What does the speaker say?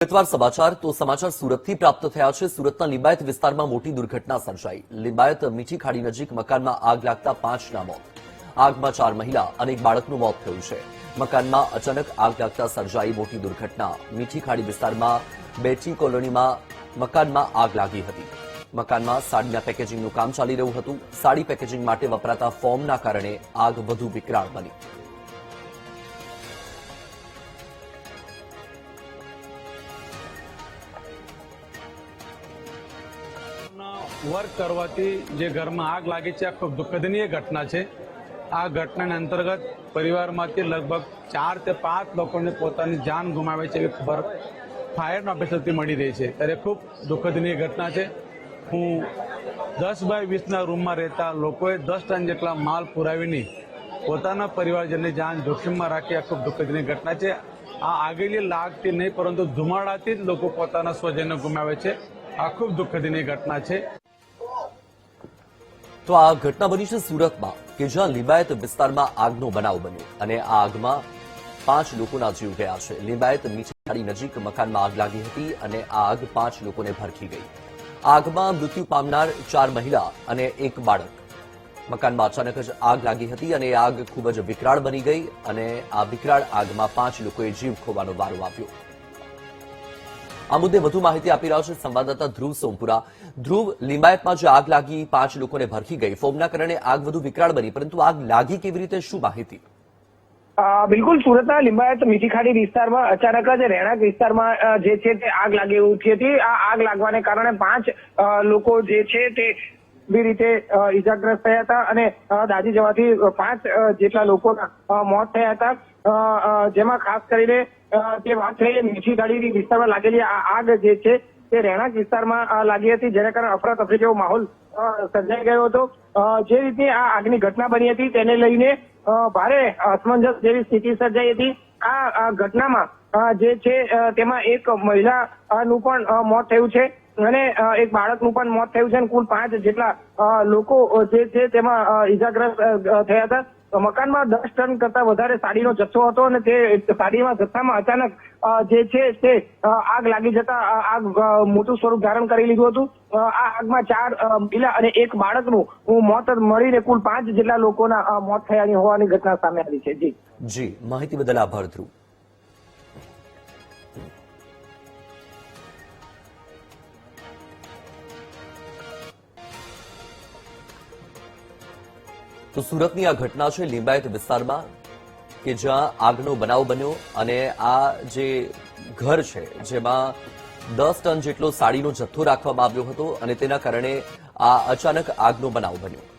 વિગતવાર સમાચાર તો સમાચાર સુરતથી પ્રાપ્ત થયા છે। સુરતના લિંબાયત વિસ્તારમાં મોટી દુર્ઘટના સર્જાઈ। લિંબાયત મીઠી ખાડી નજીક મકાનમાં આગ લાગતા 5ના મોત। આગમાં 4 મહિલા અને એક બાળકનું મોત થયું છે। મકાનમાં અચાનક આગ લાગતા સર્જાઈ મોટી દુર્ઘટના। મીઠી ખાડી વિસ્તારમાં બેટી કોલોનીમાં મકાનમાં આગ લાગી હતી। મકાનમાં સાડીના પેકેજિંગનું કામ ચાલી રહ્યું હતું। સાડી પેકેજિંગ માટે વપરાતા ફોર્મના કારણે આગ વધુ વિકરાળ બની। વર્ક કરવાથી જે ઘરમાં આગ લાગી છે આ ખૂબ દુઃખદનીય ઘટના છે। આ ઘટનાના અંતર્ગત પરિવારમાંથી લગભગ 4 થી 5 લોકોને પોતાની જાન ગુમાવે છે એવી ખબર ફાયરના ઓફિસરથી મળી રહી છે। ત્યારે ખૂબ દુઃખદનીય ઘટના છે। હું 10 બાય 20ના રૂમમાં રહેતા લોકોએ 10 ટન જેટલા માલ પુરાવીને પોતાના પરિવારજનની જાન જોખમમાં રાખી આ ખૂબ દુઃખદનીય ઘટના છે। આ આગેલી લાગથી નહીં પરંતુ ધુમાડાથી જ લોકો પોતાના સ્વજનને ગુમાવે છે। આ ખૂબ દુઃખદનીય ઘટના છે। તો આ ઘટના બની છે સુરતમાં કે જ્યાં લિંબાયત વિસ્તારમાં આગનો બનાવ બન્યો અને આ આગમાં 5 લોકોના જીવ ગયા છે। લિંબાયત મીઠી ખાડી નજીક મકાનમાં આગ લાગી હતી અને આ આગ 5 લોકોને ભરખી ગઈ। આગમાં મૃત્યુ પામનાર 4 મહિલા અને એક બાળક। મકાનમાં અચાનક જ આગ લાગી હતી અને આગ ખૂબ જ વિકરાળ બની ગઈ અને આ વિકરાળ આગમાં 5 લોકોએ જીવ ખોવાનો વારો આવ્યો। આ મુદ્દે વધુ માહિતી આપી રહ્યા છે સંવાદદાતા ધ્રુવ સોમપુરા। ધ્રુવ, લિંબાયતમાં જે આગ લાગી 5 લોકોને ભરખી ગઈ, ફોર્મના કારણે આગ વધુ વિકરાળ બની, પરંતુ આગ લાગી કેવી રીતે, શું માહિતી? બિલકુલ, સુરતના લિંબાયત મીઠી ખાડી વિસ્તારમાં અચાનક જ રહેણાંક વિસ્તારમાં જે છે તે આગ લાગી ઉઠી હતી। આ આગ લાગવાને કારણે 5 લોકો જે છે તે ગંભીર રીતે ઈજાગ્રસ્ત થયા હતા અને દાઝી જવાથી 5 જેટલા લોકોના મોત થયા હતા। જેમાં ખાસ કરીને તે વાત થઈ મીઠી ખાડી વિસ્તારમાં લાગેલી આ આગ જે છે તે રહેણાંક વિસ્તારમાં લાગી હતી, જેના કારણે અફરાતફરી જેવો માહોલ સર્જાઈ ગયો હતો। જે રીતે આ આગની ઘટના બની હતી તેને લઈને ભારે અસમંજસ જેવી સ્થિતિ સર્જાઈ હતી। આ ઘટનામાં જે છે તેમાં એક મહિલાનું પણ મોત થયું છે અને એક બાળકનું પણ મોત થયું છે અને કુલ 5 જેટલા લોકો જે છે તેમાં ઈજાગ્રસ્ત થયા હતા। મકાનમાં 10 ટન કરતા વધારે સાડીનો જથ્થો હતો અને તે સાડીના જથ્થામાં અચાનક જે છે તે આગ લાગી જતા આગ મોટું સ્વરૂપ ધારણ કરી લીધું હતું। આ આગમાં 4 મહિલા અને એક બાળકનું મોત મળીને કુલ 5 જેટલા લોકોના મોત થયાની હોવાની ઘટના સામે આવી છે। જી, માહિતી બદલ આભાર ધ્રુવ। તો સુરતની આ ઘટના છે લિંબાયત વિસ્તારમાં કે જ્યાં આગનો બનાવ બન્યો અને આ જે ઘર છે જેમાં 10 ટન જેટલો સાડીનો જથ્થો રાખવામાં આવ્યો હતો અને તેના કારણે આ અચાનક આગનો બનાવ બન્યો।